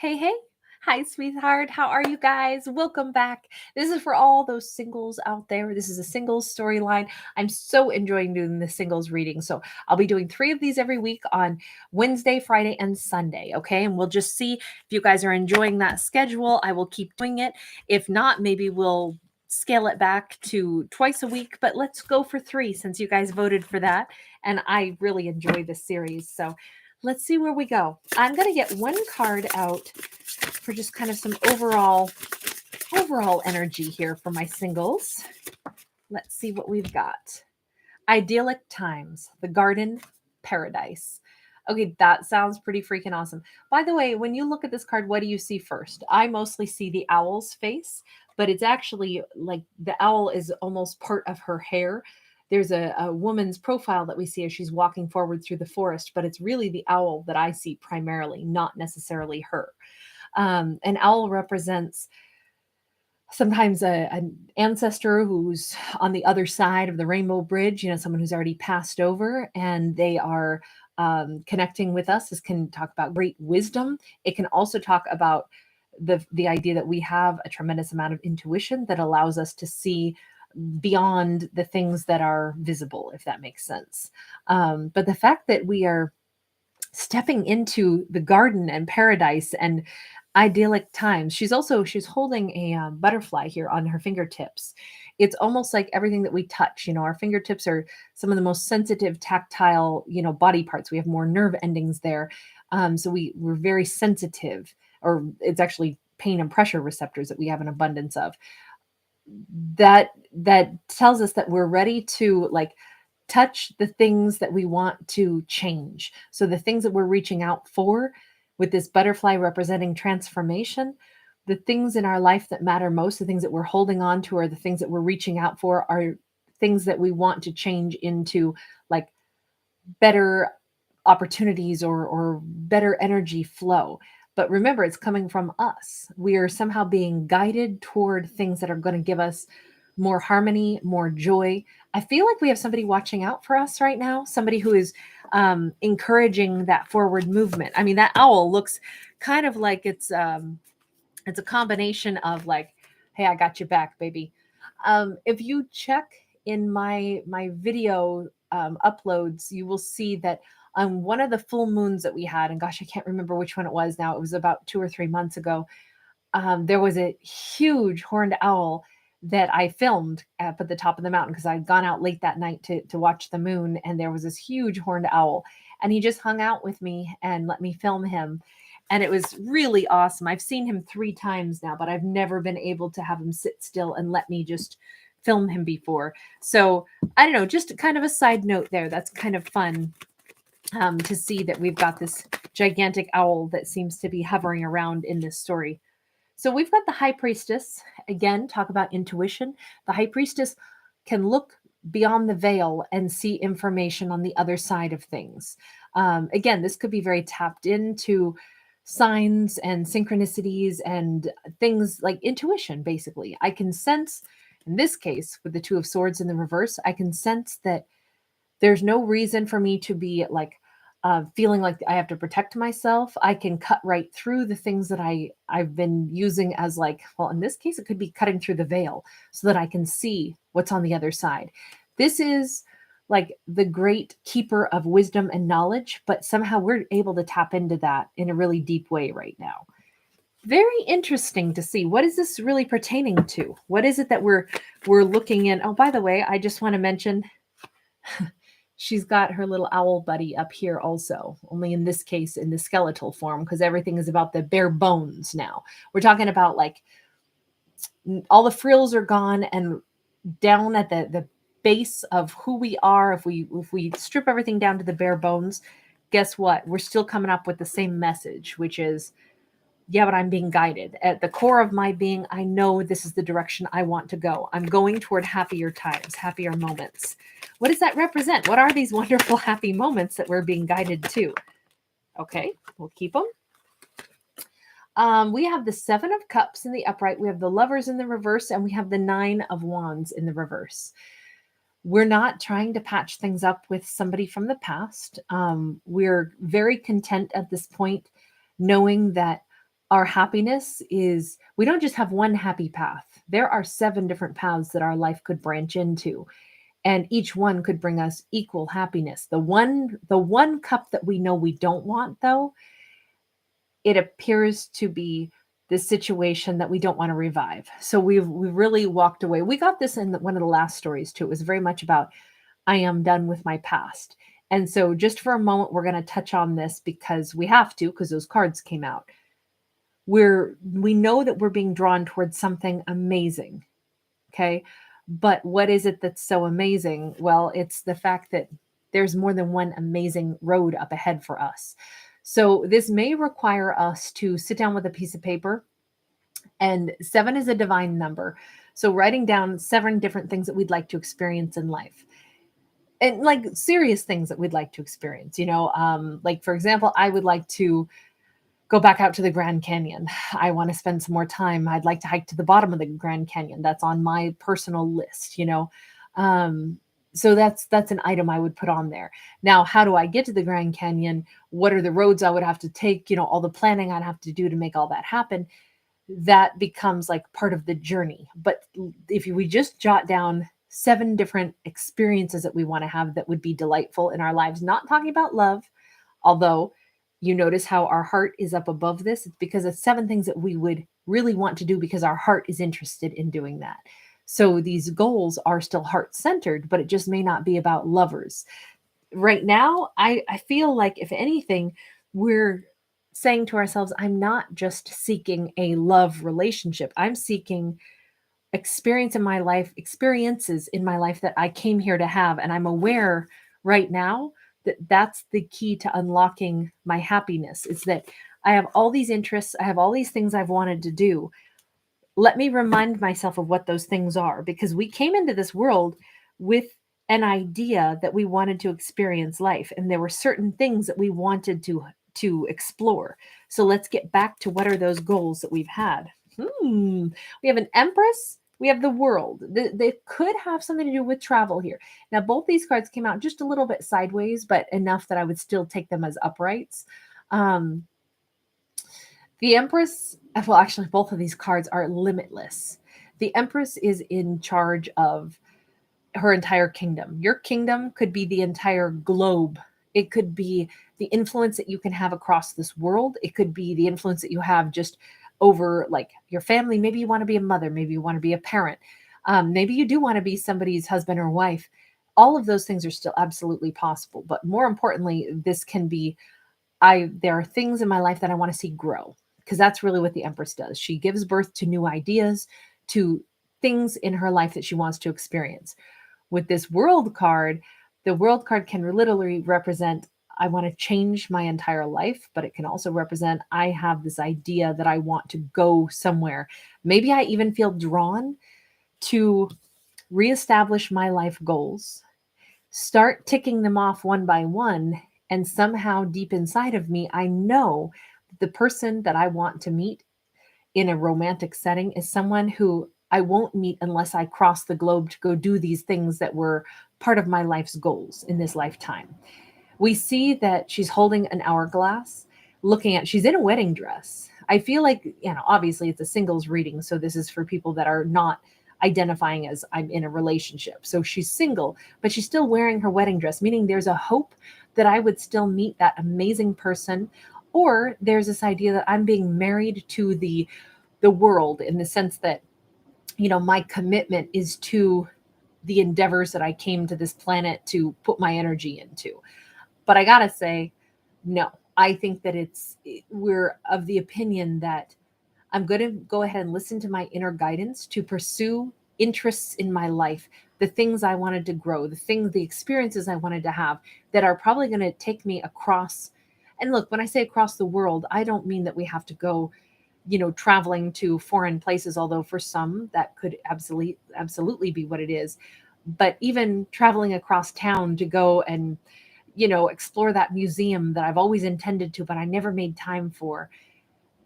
Hey, hey. Hi, sweetheart. How are you guys? Welcome back. This is for all those singles out there. This is a singles storyline. I'm so enjoying doing the singles reading. So I'll be doing 3 of these every week on Wednesday, Friday, and Sunday. Okay. And we'll just see if you guys are enjoying that schedule. I will keep doing it. If not, maybe we'll scale it back to twice a week, but let's go for 3 since you guys voted for that. And I really enjoy this series. So let's see where we go. I'm going to get one card out for just kind of some overall energy here for my singles. Let's see what we've got. Idyllic times, the garden paradise. Okay, that sounds pretty freaking awesome. By the way, when you look at this card, what do you see first? I mostly see the owl's face, but it's actually like the owl is almost part of her hair. There's a woman's profile that we see as she's walking forward through the forest, but it's really the owl that I see primarily, not necessarily her. An owl represents sometimes an ancestor who's on the other side of the rainbow bridge, someone who's already passed over, and they are connecting with us. This can talk about great wisdom. It can also talk about the idea that we have a tremendous amount of intuition that allows us to see beyond the things that are visible, if that makes sense. But the fact that we are stepping into the garden and paradise and idyllic times. She's holding a butterfly here on her fingertips. It's almost like everything that we touch. Our fingertips are some of the most sensitive, tactile, body parts. We have more nerve endings there, so we're very sensitive. Or it's actually pain and pressure receptors that we have an abundance of. That tells us that we're ready to touch the things that we want to change. So the things that we're reaching out for, with this butterfly representing transformation, the things in our life that matter most, the things that we're holding on to, or the things that we're reaching out for, are things that we want to change into better opportunities or better energy flow. But remember, it's coming from us. We are somehow being guided toward things that are going to give us more harmony, more joy. I feel like we have somebody watching out for us right now, somebody who is encouraging that forward movement. I mean, that owl looks kind of like it's a combination of hey, I got your back, baby. If you check in my video uploads, you will see that on one of the full moons that we had, and gosh, I can't remember which one it was now. It was about 2 or 3 months ago. There was a huge horned owl that I filmed up at the top of the mountain because I'd gone out late that night to watch the moon, and there was this huge horned owl, and he just hung out with me and let me film him. And it was really awesome. I've seen him 3 times now, but I've never been able to have him sit still and let me just film him before. So I don't know, just kind of a side note there. That's kind of fun to see that we've got this gigantic owl that seems to be hovering around in this story. So we've got the High Priestess. Again, talk about intuition. The High Priestess can look beyond the veil and see information on the other side of things. Again, this could be very tapped into signs and synchronicities and things like intuition, basically. I can sense, in this case, with the Two of Swords in the reverse, I can sense that there's no reason for me to be feeling like I have to protect myself. I can cut right through the things that I've been using as well, in this case, it could be cutting through the veil so that I can see what's on the other side. This is the great keeper of wisdom and knowledge, but somehow we're able to tap into that in a really deep way right now. Very interesting to see. What is this really pertaining to? What is it that we're looking in? Oh, by the way, I just want to mention she's got her little owl buddy up here also, only in this case in the skeletal form, because everything is about the bare bones now. We're talking about all the frills are gone, and down at the base of who we are, if we strip everything down to the bare bones, guess what? We're still coming up with the same message, which is, yeah, but I'm being guided. At the core of my being, I know this is the direction I want to go. I'm going toward happier times, happier moments. What does that represent? What are these wonderful, happy moments that we're being guided to? Okay, we'll keep them. We have the Seven of Cups in the upright. We have the Lovers in the reverse, and we have the Nine of Wands in the reverse. We're not trying to patch things up with somebody from the past. We're very content at this point, knowing that our happiness is, we don't just have one happy path. There are 7 different paths that our life could branch into, and each one could bring us equal happiness. The one cup that we know we don't want, though, it appears to be the situation that we don't want to revive. So we really walked away. We got this in one of the last stories too. It was very much about, I am done with my past. And so just for a moment, we're going to touch on this because we have to, because those cards came out. We know that we're being drawn towards something amazing. Okay. But what is it that's so amazing? Well, it's the fact that there's more than one amazing road up ahead for us. So this may require us to sit down with a piece of paper, and 7 is a divine number. So writing down 7 different things that we'd like to experience in life, and like serious things that we'd like to experience, like for example, I would like to go back out to the Grand Canyon. I want to spend some more time. I'd like to hike to the bottom of the Grand Canyon. That's on my personal list. So that's an item I would put on there. Now, how do I get to the Grand Canyon? What are the roads I would have to take? All the planning I'd have to do to make all that happen. That becomes like part of the journey. But if we just jot down 7 different experiences that we want to have that would be delightful in our lives, not talking about love, although you notice how our heart is up above this. It's because it's 7 things that we would really want to do because our heart is interested in doing that. So these goals are still heart-centered, but it just may not be about lovers. Right now, I feel like, if anything, we're saying to ourselves, I'm not just seeking a love relationship. I'm seeking experiences in my life that I came here to have. And I'm aware right now that that's the key to unlocking my happiness, is that I have all these interests. I have all these things I've wanted to do. Let me remind myself of what those things are, because we came into this world with an idea that we wanted to experience life, and there were certain things that we wanted to explore. So let's get back to what are those goals that we've had. We have an Empress. We have the World. They could have something to do with travel here. Now, both these cards came out just a little bit sideways, but enough that I would still take them as uprights. The Empress, well, actually, both of these cards are limitless. The Empress is in charge of her entire kingdom. Your kingdom could be the entire globe. It could be the influence that you can have across this world. It could be the influence that you have just over like your family. Maybe you want to be a mother. Maybe you want to be a parent. Maybe you do want to be somebody's husband or wife. All of those things are still absolutely possible. But more importantly, this can be, there are things in my life that I want to see grow, because that's really what the Empress does. She gives birth to new ideas, to things in her life that she wants to experience. With this World card, the World card can literally represent, I want to change my entire life, but it can also represent, I have this idea that I want to go somewhere. Maybe I even feel drawn to reestablish my life goals, start ticking them off one by one, and somehow deep inside of me, I know the person that I want to meet in a romantic setting is someone who I won't meet unless I cross the globe to go do these things that were part of my life's goals in this lifetime. We see that she's holding an hourglass, she's in a wedding dress. I feel like, obviously it's a singles reading. So this is for people that are not identifying as I'm in a relationship. So she's single, but she's still wearing her wedding dress, meaning there's a hope that I would still meet that amazing person. Or there's this idea that I'm being married to the world, in the sense that, my commitment is to the endeavors that I came to this planet to put my energy into. But I gotta say, no, I think that we're of the opinion that I'm going to go ahead and listen to my inner guidance to pursue interests in my life, the things I wanted to grow, the experiences I wanted to have that are probably going to take me across. And look, when I say across the world, I don't mean that we have to go, traveling to foreign places, although for some that could absolutely be what it is. But even traveling across town to go and, explore that museum that I've always intended to, but I never made time for.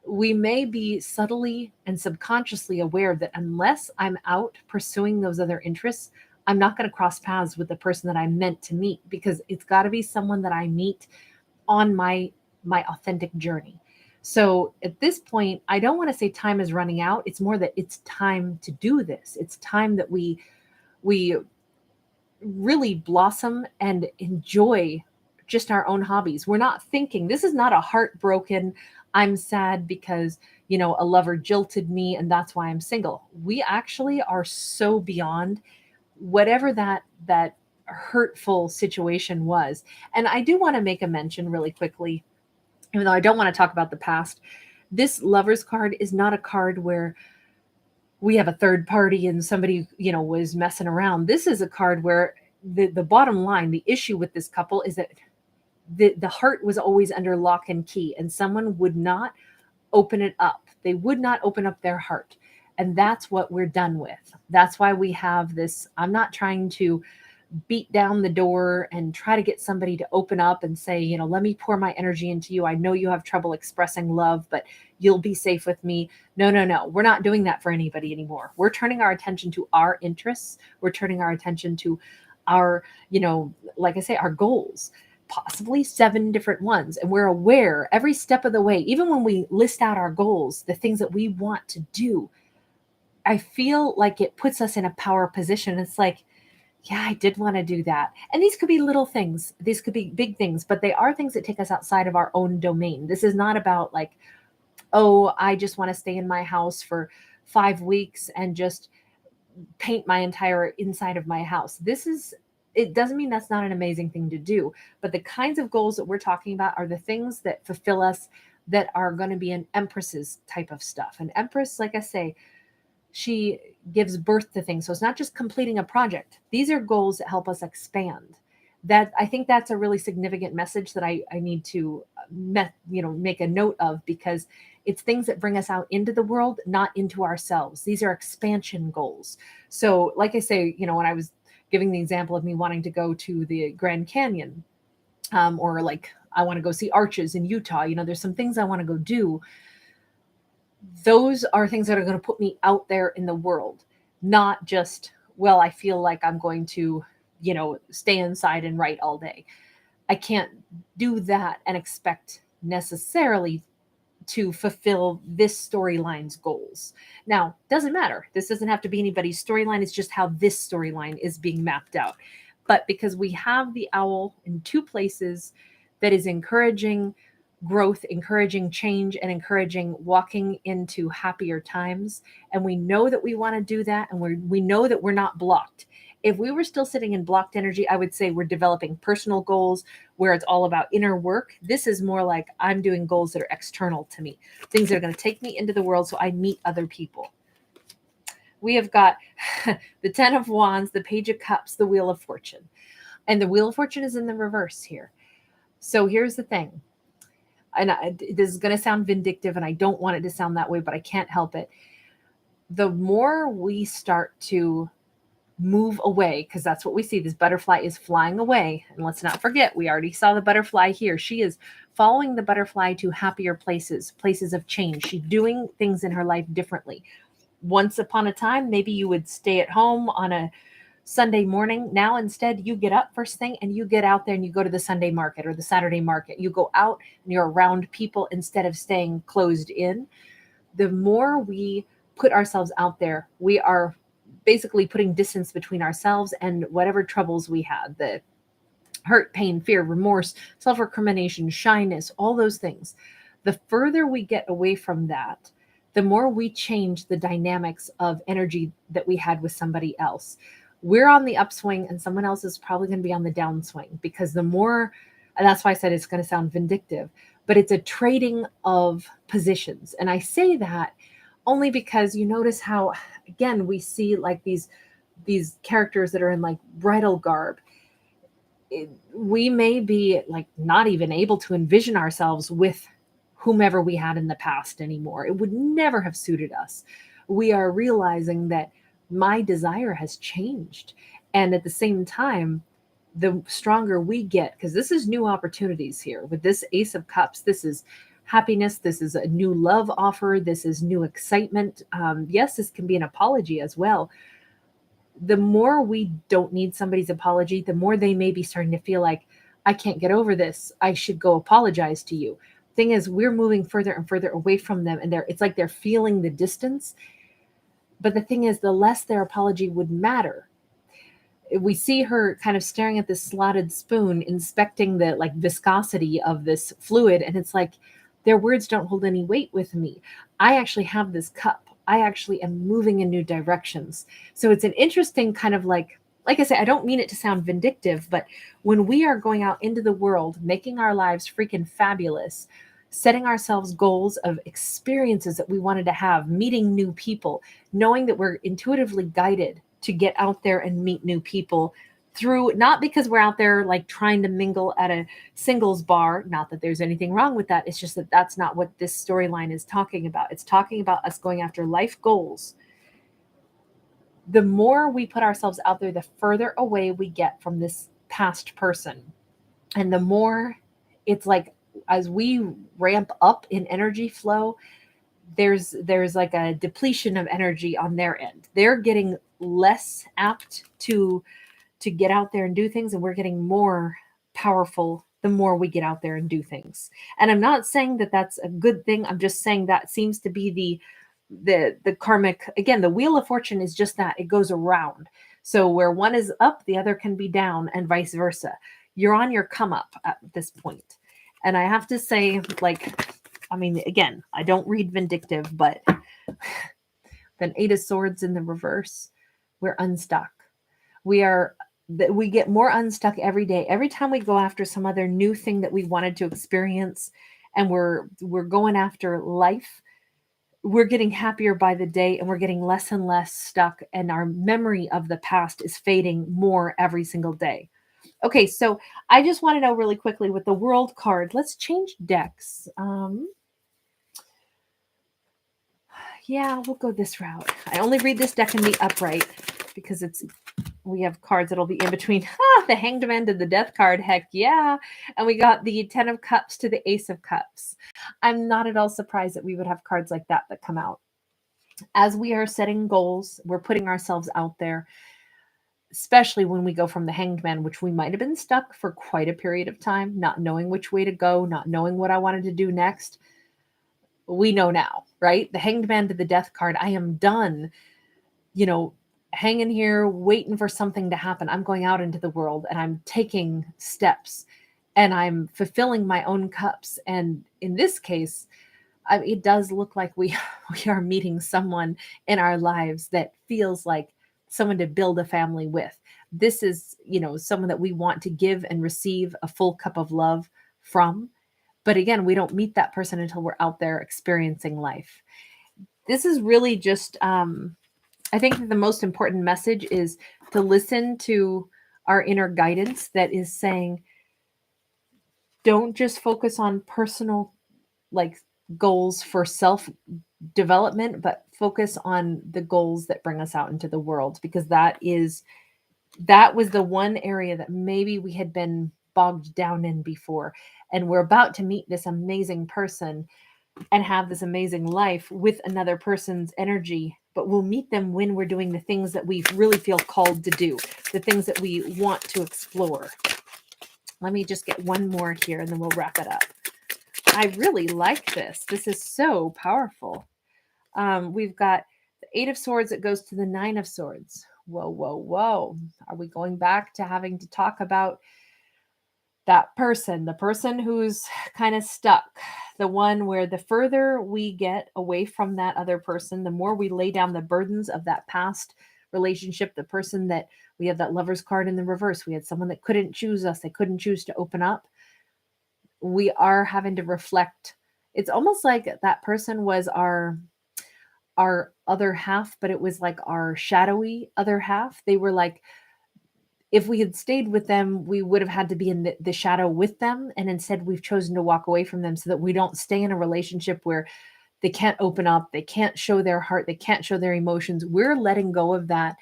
We may be subtly and subconsciously aware that unless I'm out pursuing those other interests, I'm not going to cross paths with the person that I'm meant to meet, because it's got to be someone that I meet on my authentic journey. So at this point, I don't want to say time is running out. It's more that it's time to do this. It's time that we really blossom and enjoy just our own hobbies. We're not thinking, this is not a heartbroken, I'm sad because, a lover jilted me and that's why I'm single. We actually are so beyond whatever that hurtful situation was. And I do want to make a mention really quickly, even though I don't want to talk about the past. This Lovers card is not a card where we have a third party and somebody, was messing around. This is a card where the bottom line, the issue with this couple is that the heart was always under lock and key, and someone would not open it up. They would not open up their heart. And that's what we're done with. That's why we have this. I'm not trying to beat down the door and try to get somebody to open up and say, let me pour my energy into you. I know you have trouble expressing love, but you'll be safe with me. No, no, no. We're not doing that for anybody anymore. We're turning our attention to our interests. We're turning our attention to our, like I say, our goals, possibly 7 different ones. And we're aware every step of the way, even when we list out our goals, the things that we want to do, I feel like it puts us in a power position. It's like, yeah, I did want to do that. And these could be little things. These could be big things, but they are things that take us outside of our own domain. This is not about like, oh, I just want to stay in my house for 5 weeks and just paint my entire inside of my house. It doesn't mean that's not an amazing thing to do, but the kinds of goals that we're talking about are the things that fulfill us, that are going to be an empress's type of stuff. An empress, like I say, she gives birth to things. So it's not just completing a project. These are goals that help us expand. That, I think that's a really significant message that I need to make a note of, because it's things that bring us out into the world, not into ourselves. These are expansion goals. So like I say, when I was giving the example of me wanting to go to the Grand Canyon, or like I want to go see arches in Utah, there's some things I want to go do. Those are things that are going to put me out there in the world, not just, well, I feel like I'm going to, stay inside and write all day. I can't do that and expect necessarily to fulfill this storyline's goals. Now, doesn't matter. This doesn't have to be anybody's storyline. It's just how this storyline is being mapped out. But because we have the owl in 2 places that is encouraging growth, encouraging change, and encouraging walking into happier times, and we know that we want to do that, and we know that we're not blocked. If we were still sitting in blocked energy, I would say we're developing personal goals where it's all about inner work. This is more like I'm doing goals that are external to me, things that are going to take me into the world so I meet other people. We have got the 10 of Wands, the Page of Cups, the Wheel of Fortune. And the Wheel of Fortune is in the reverse here. So here's the thing. And this is going to sound vindictive, and I don't want it to sound that way, but I can't help it. The more we start to move away, because that's what we see. This butterfly is flying away. And let's not forget, we already saw the butterfly here. She is following the butterfly to happier places of change. She's doing things in her life differently. Once upon a time, maybe you would stay at home on a Sunday morning. Now, instead, you get up first thing and you get out there and you go to the Sunday market or the Saturday market. You go out and you're around people instead of staying closed in. The more we put ourselves out there, we are basically putting distance between ourselves and whatever troubles we had, the hurt, pain, fear, remorse, self-recrimination, shyness, all those things. The further we get away from that, the more we change the dynamics of energy that we had with somebody else. We're on the upswing and someone else is probably going to be on the downswing, because the more, and that's why I said it's going to sound vindictive, but it's a trading of positions. And I say that only because you notice how, again, we see like these characters that are in like bridal garb. We may be like not even able to envision ourselves with whomever we had in the past anymore. It would never have suited us. We are realizing that my desire has changed. And at the same time, the stronger we get, because this is new opportunities here with this Ace of Cups, this is happiness. This is a new love offer. This is new excitement. Yes, this can be an apology as well. The more we don't need somebody's apology, the more they may be starting to feel like, I can't get over this. I should go apologize to you. thing is, we're moving further and further away from them, and it's like they're feeling the distance. But the thing is, the less their apology would matter. We see her kind of staring at this slotted spoon, inspecting the like viscosity of this fluid, and it's like, their words don't hold any weight with me. I actually have this cup. I actually am moving in new directions. So it's an interesting kind of like I say, I don't mean it to sound vindictive, but when we are going out into the world, making our lives freaking fabulous, setting ourselves goals of experiences that we wanted to have, meeting new people, knowing that we're intuitively guided to get out there and meet new people through, not because we're out there like trying to mingle at a singles bar, not that there's anything wrong with that. It's just that that's not what this storyline is talking about. It's talking about us going after life goals. The more we put ourselves out there, the further away we get from this past person. And the more it's like, as we ramp up in energy flow, there's like a depletion of energy on their end. They're getting less apt to get out there and do things, and we're getting more powerful the more we get out there and do things. And I'm not saying that that's a good thing. I'm just saying that seems to be the karmic. Again, the wheel of fortune is just that, it goes around. So where one is up, the other can be down, and vice versa. You're on your come up at this point. And I have to say, like, I mean, again, I don't read vindictive, but then 8 of Swords in the reverse, we're unstuck. We get more unstuck every day. Every time we go after some other new thing that we wanted to experience, and we're going after life, we're getting happier by the day, and we're getting less and less stuck, and our memory of the past is fading more every single day. Okay, so I just want to know really quickly with the World card, let's change decks. Yeah, we'll go this route. I only read this deck in the upright because we have cards that'll be in between. The Hanged Man to the Death card, heck yeah. And we got the 10 of Cups to the Ace of Cups. I'm not at all surprised that we would have cards like that come out. As we are setting goals, we're putting ourselves out there, especially when we go from the Hanged Man, which we might have been stuck for quite a period of time, not knowing which way to go, not knowing what I wanted to do next. We know now, right? The Hanged Man to the Death card. I am done, hanging here, waiting for something to happen. I'm going out into the world, and I'm taking steps, and I'm fulfilling my own cups. And in this case, it does look like we are meeting someone in our lives that feels like someone to build a family with. This is, someone that we want to give and receive a full cup of love from. But again, we don't meet that person until we're out there experiencing life. This is really just, I think that the most important message is to listen to our inner guidance that is saying, don't just focus on personal goals for self development, but focus on the goals that bring us out into the world, because that was the one area that maybe we had been bogged down in before. And we're about to meet this amazing person and have this amazing life with another person's energy, but we'll meet them when we're doing the things that we really feel called to do, the things that we want to explore. Let me just get one more here, and then we'll wrap it up. I really like this. This is so powerful. We've got the 8 of Swords that goes to the 9 of Swords. Whoa, whoa, whoa. Are we going back to having to talk about that person, the person who's kind of stuck, the one where the further we get away from that other person, the more we lay down the burdens of that past relationship, the person that we have that Lover's card in the reverse. We had someone that couldn't choose us. They couldn't choose to open up. We are having to reflect. It's almost like that person was our other half, but it was like our shadowy other half. They were like, if we had stayed with them, we would have had to be in the shadow with them. And instead, we've chosen to walk away from them so that we don't stay in a relationship where they can't open up, they can't show their heart, they can't show their emotions. We're letting go of that.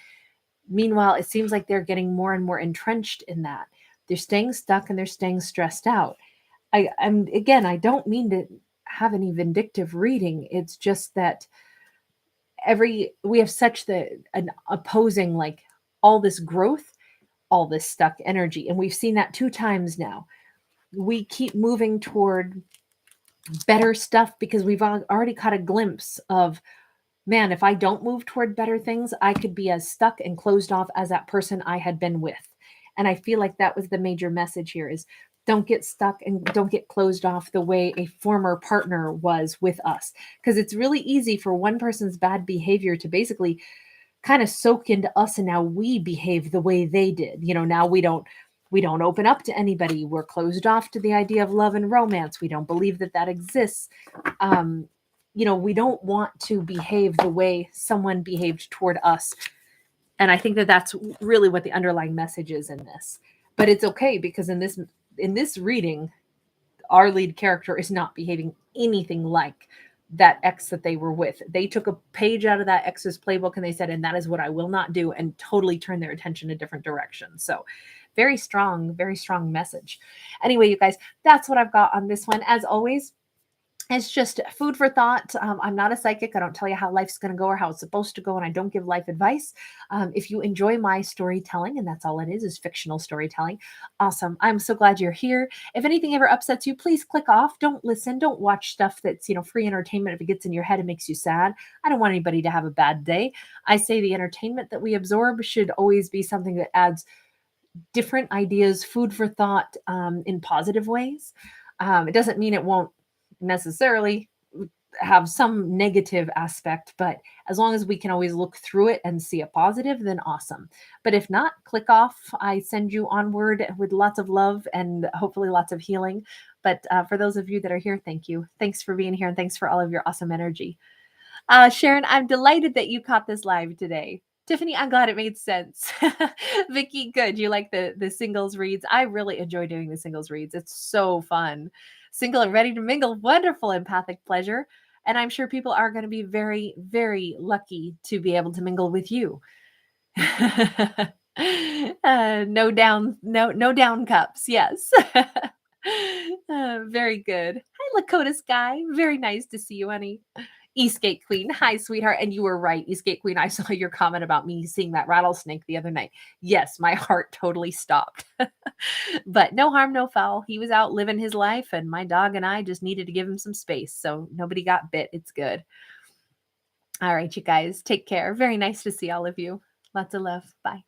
Meanwhile, it seems like they're getting more and more entrenched in that. They're staying stuck and they're staying stressed out. I don't mean to have any vindictive reading. It's just that we have such an opposing, like all this growth, all this stuck energy. And we've seen that 2 times now. We keep moving toward better stuff because we've already caught a glimpse of, man, if I don't move toward better things, I could be as stuck and closed off as that person I had been with. And I feel like that was the major message here is don't get stuck and don't get closed off the way a former partner was with us. Because it's really easy for one person's bad behavior to basically kind of soak into us, and now we behave the way they did. Now we don't open up to anybody. We're closed off to the idea of love and romance. We don't believe that exists. um we don't want to behave the way someone behaved toward us. And I think that that's really what the underlying message is in this. But it's okay because in this reading, our lead character is not behaving anything like that ex that they were with. They took a page out of that ex's playbook and they said, and that is what I will not do, and totally turned their attention a different direction. So very strong message. Anyway, you guys, that's what I've got on this one. As always, it's just food for thought. I'm not a psychic. I don't tell you how life's going to go or how it's supposed to go, and I don't give life advice. If you enjoy my storytelling, and that's all it is fictional storytelling, awesome. I'm so glad you're here. If anything ever upsets you, please click off. Don't listen. Don't watch stuff that's free entertainment. If it gets in your head, it makes you sad. I don't want anybody to have a bad day. I say the entertainment that we absorb should always be something that adds different ideas, food for thought, in positive ways. It doesn't mean it won't necessarily have some negative aspect, but as long as we can always look through it and see a positive, then awesome. But if not, click off. I send you onward with lots of love and hopefully lots of healing. But for those of you that are here, thank you. Thanks for being here, and thanks for all of your awesome energy. Sharon, I'm delighted that you caught this live today. Tiffany, I'm glad it made sense. Vicky, good. You like the singles reads? I really enjoy doing the singles reads. It's so fun. Single and ready to mingle, wonderful empathic pleasure. And I'm sure people are going to be very, very lucky to be able to mingle with you. No down cups. Yes. Very good. Hi, Lakota Sky. Very nice to see you, honey. Eastgate Queen. Hi, sweetheart. And you were right, Eastgate Queen. I saw your comment about me seeing that rattlesnake the other night. Yes, my heart totally stopped. But no harm, no foul. He was out living his life, and my dog and I just needed to give him some space. So nobody got bit. It's good. All right, you guys, take care. Very nice to see all of you. Lots of love. Bye.